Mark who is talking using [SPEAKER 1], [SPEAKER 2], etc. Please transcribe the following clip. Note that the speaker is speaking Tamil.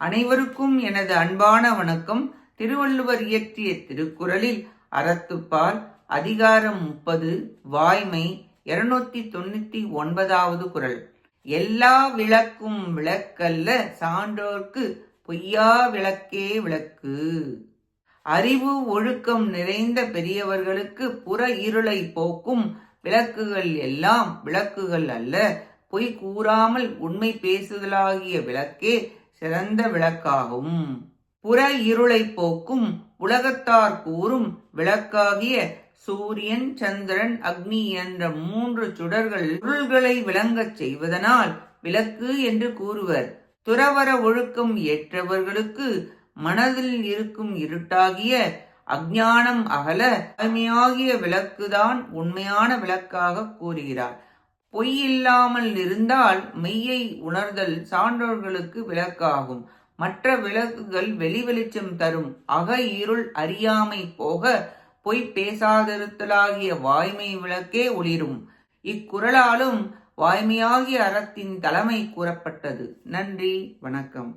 [SPEAKER 1] அனைவருக்கும் எனது அன்பான வணக்கம். திருவள்ளுவர் இயற்றிய திருக்குறளில் அறத்துப்பால் அதிகாரம் 30 வாய்மை 299வது குறள். எல்லா விளக்கும் விளக்கல்ல சான்றோர்க்கு பொய்யா விளக்கே விளக்கு. அறிவு ஒழுக்கம் நிறைந்த பெரியவர்களுக்கு புற இருளை போக்கும் விளக்குகள் எல்லாம் விளக்குகள் அல்ல, பொய் கூறாமல் உண்மை பேசுதலாகிய விளக்கே சிறந்த விளக்காகும். புற இருளை போக்கும் உலகத்தார் கூறும் விளக்காகிய சூரியன், சந்திரன், அக்னி என்ற 3 சுடர்கள் பொருள்களை விளங்கச் செய்வதனால் விளக்கு என்று கூறுவர். துறவற ஒழுக்கம் ஏற்றவர்களுக்கு மனதில் இருக்கும் இருட்டாகிய அஞ்ஞானம் அகல வாய்மையாகிய விளக்குதான் உண்மையான விளக்காக கூறுகிறார். பொய் இல்லாமல் இருந்தால் மெய்யை உணர்தல் சான்றோர்களுக்கு விளக்காகும். மற்ற விளக்குகள் வெளி வெளிச்சம் தரும். அக இருள் அறியாமை போக பொய் பேசாதிருத்தலாகிய வாய்மை விளக்கே ஒளிரும். இக்குறளாலும் வாய்மையாகிய அறத்தின் தலைமை கூறப்பட்டது. நன்றி, வணக்கம்.